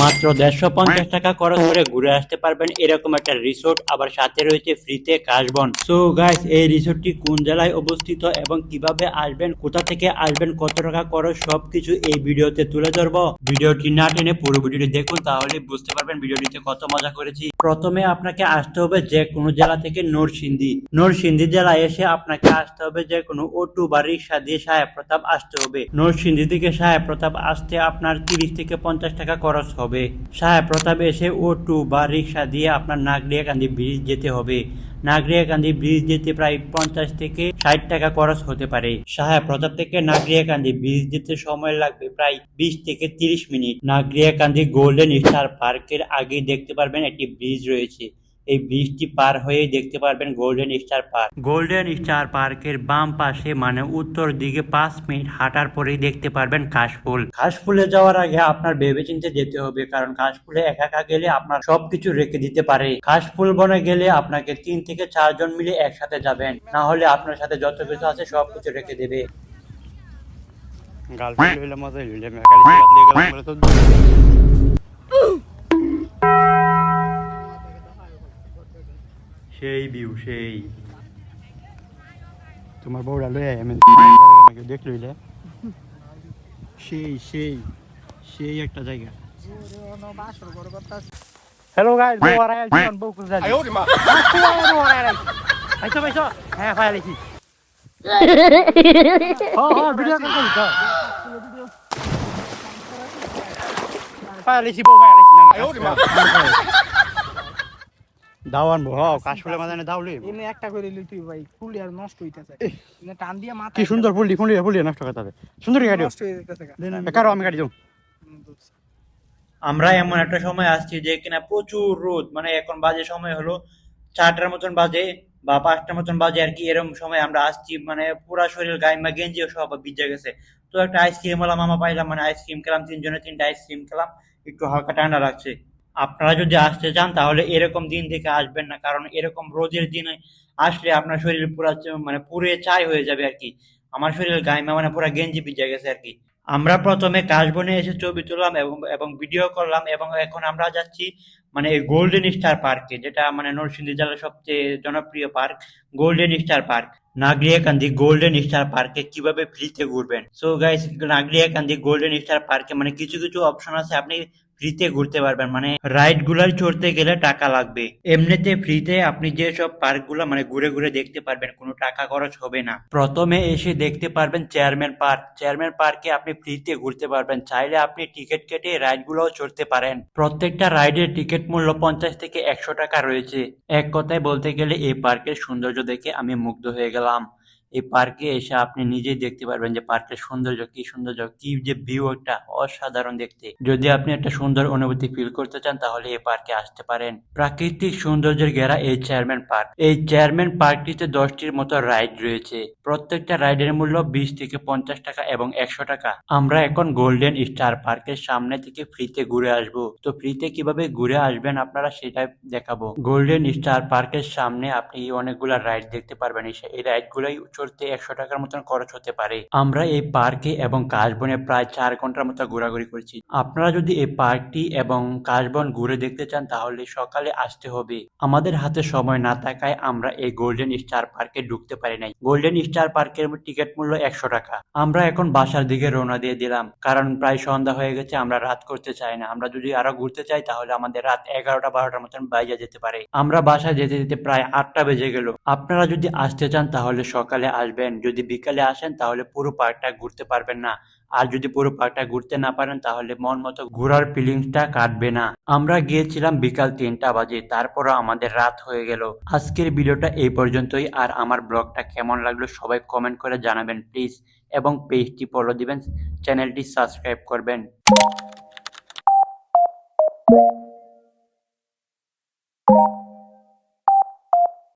মাত্র 150 টাকা খরচ করে ঘুরে আসতে পারবেন এরকম একটা রিসোর্ট, আবার সাথে রয়েছে ফ্রিতে কাশবন। সো গাইস, এই রিসোর্টটি কোন জেলায় অবস্থিত এবং কিভাবে আসবেন, কোথা থেকে আসবেন, কত টাকা খরচ, সবকিছু এই ভিডিওতে তুলে ধরবো। ভিডিওটি না টেনে পুরো ভিডিওটি দেখুন, তাহলে বুঝতে পারবেন ভিডিওটিতে কত মজা করেছি। প্রথমে আপনাকে আসতে হবে যে কোনো জেলা থেকে নরসিংদী জেলায় এসে আপনাকে আসতে হবে যে কোনো অটো বা রিক্সা দিয়ে সাহেব প্রতাপ আসতে হবে। নরসিংদী থেকে সাহেব প্রতাপ আসতে আপনার 30 থেকে 50 টাকা খরচ হবে। সাহেব প্রতাপ এসে অটো বা রিক্সা দিয়ে আপনার নাগরিয়াকান্দি ব্রিজ যেতে হবে। নাগরিয়াকান্দি ব্রিজ যেতে প্রায় 50 থেকে 60 টাকা খরচ হতে পারে। সাহেব প্রতাপ থেকে নাগরিয়াকান্দি ব্রিজ যেতে সময় লাগবে প্রায় 20 থেকে 30 মিনিট। নাগরিয়াকান্দি গোল্ডেন স্টার পার্কের আগে দেখতে পারবেন একটি ব্রিজ রয়েছে। এই ব্রিজটি পার হয়ে দেখতে পারবেন golden star park. Golden star পার্কের বাম পাশে মানে উত্তর দিকে 5 মিনিট হাঁটার পরেই দেখতে পারবেন কাশফুল। কাশফুলে যাওয়ার আগে আপনার ভেবেচিন্তে যেতে হবে, কারণ কাশফুলে একা একা গেলে আপনার সবকিছু রেখে দিতে পারে। কাশফুল বনে গেলে আপনাকে 3 থেকে 4 জন মিলে একসাথে যাবেন, না হলে আপনার সাথে যত কিছু আছে সবকিছু রেখে দেবে। গার্লফ্রেন্ড হইলে মজা হইলে মেকালি সিগারেট নিয়ে গেলাম বলে তো সেই ভিউ সেই। তোমার বউরা লই আমি দেখ লইলে সেই সেই সেই একটা জায়গা। হ্যালো গাইস, বউ আর আইছি অন বউ কুজা আয় ওরে মা বউ আর আইছি আইছো আইছো হ্যাঁ ফাইল আইছি হ্যাঁ ভিডিও কল করি তো ফাইল আইছি বউ ফাইল আইছি না আয় ওরে মা দাওয়ান বউ হ্যাঁ কাশফুলে মাঝে দাওলি এমনি একটা করে লিলি তুই ভাই ফুল আর নষ্ট হইতাছে না টান দিয়া মাথা কি সুন্দর ফুল নষ্ট করতে হবে সুন্দর গাড়ি নষ্ট হয়ে যাইতাছে কারো আমি গাড়ি যাও। আমরা এমন একটা সময় আসছি যে কিনা প্রচুর রোদ, মানে এখন বাজে সময় হলো 4টার মতন বাজে বা 5টার মতন বাজে আর কি। এরকম সময় আমরা আসছি, মানে পুরা শরীর গায়ে গেঞ্জি সব ভিজে গেছে। তো একটা আইসক্রিম ওলা মামা পাইলাম, মানে আইসক্রিম খেলাম, 3 জনে 3টা আইসক্রিম খেলাম, একটু হালকা ঠান্ডা লাগছে। আপনারা যদি আসতে চান তাহলে এরকম দিন থেকে আসবেন না, কারণ এরকম রোদের দিনে আসলে আপনার শরীর পুরা মানে পুড়ে ছাই হয়ে যাবে আর কি। আমার শরীর গায়ে মানে পুরা গেঞ্জি ভিজে গেছে আর কি। আমরা প্রথমে কাশবনে এসে ছবি তুললাম এবং এবং ভিডিও করলাম, এবং এখন আমরা যাচ্ছি মানে এই গোল্ডেন স্টার পার্কে, যেটা মানে নরসিংদী জেলার সবচেয়ে জনপ্রিয় park, golden star park. Nagoriakandi golden star পার্কে কিভাবে ফ্রিতে ঘুরবেন। So guys, Nagoriakandi golden star পার্কে মানে কিছু কিছু অপশন আছে, আপনি ফ্রিতে ঘুরতে পারবেন। মানে রাইড গুলার চড়তে গেলে টাকা লাগবে, এমনিতে ফ্রিতে আপনি যে সব পার্ক গুলা মানে ঘুরে ঘুরে দেখতে পারবেন, কোনো টাকা খরচ হবে না। প্রথমে এসে দেখতে পারবেন চেয়ারম্যান পার্ক। চেয়ারম্যান পার্কে আপনি ফ্রিতে ঘুরতে পারবেন, চাইলে আপনি টিকিট কেটে রাইড গুলোও চড়তে পারেন। প্রত্যেকটা রাইডের টিকিট মূল্য 50 থেকে 100 টাকা রয়েছে। এক কথায় বলতে গেলে এই পার্কের সৌন্দর্য দেখে আমি মুগ্ধ হয়ে গেলাম। এই পার্কে এসে আপনি নিজেই দেখতে পারবেন যে পার্কের সৌন্দর্য, কি যে ভিউ, একটা অসাধারণ দেখতে। যদি আপনি একটা সুন্দর অনুভূতি ফিল করতে চান তাহলে এই পার্কে আসতে পারেন। প্রাকৃতিক সৌন্দর্যের ঘেরা এই চেয়ারম্যান পার্ক। এই চেয়ারম্যান পার্কটিতে 10টির মতো রাইড রয়েছে। প্রত্যেকটা রাইডের মূল্য 20 থেকে 50 টাকা এবং 100 টাকা। আমরা এখন গোল্ডেন স্টার পার্কের সামনে থেকে ফ্রিতে ঘুরে আসবো। তো ফ্রিতে কিভাবে ঘুরে আসবেন আপনারা সেটাই দেখাবো। গোল্ডেন স্টার পার্কের সামনে আপনি অনেকগুলা রাইড দেখতে পারবেন। এই রাইড গুলাই চড়তে 100 টাকার মতন খরচ হতে পারে। আমরা এই পার্কে এবং কাশবনে প্রায় 4 ঘন্টার মতো ঘোরাঘুরি করেছি। আপনারা যদি এই পার্কটি এবং কাশবন ঘুরে দেখতে চান তাহলে সকালে আসতে হবে। আমাদের হাতে সময় না থাকায় আমরা এই গোল্ডেন স্টার পার্কে ঢুকতে পারি নাই। গোল্ডেন স্টার পার্কের টিকিট মূল্য 100 টাকা। আমরা এখন বাসার দিকে রওনা দিয়ে দিলাম, কারণ প্রায় সন্ধ্যা হয়ে গেছে, আমরা রাত করতে চাই না। আমরা যদি আরো ঘুরতে চাই তাহলে আমাদের রাত 11টা 12টার মতন বাইরে যেতে পারে। আমরা বাসায় যেতে যেতে প্রায় 8টা বেজে গেল। আপনারা যদি আসতে চান তাহলে সকালে আসবেন, যদি বিকালে আসেন তাহলে পুরো পার্কটা ঘুরতে পারবেন না। আর যদি পুরো পার্কটা ঘুরতে না পারেন তাহলে মন মতো ঘোরার ফিলিংসটা কাটবে না। আমরা গিয়েছিলাম বিকাল 3টা বাজে, তারপরও আমাদের রাত হয়ে গেল। আজকের ভিডিওটা এই পর্যন্তই। আর আমার ব্লগটা কেমন লাগলো সবাই কমেন্ট করে জানাবেন প্লিজ, এবং পেজটি ফলো দিবেন, চ্যানেলটি সাবস্ক্রাইব করবেন।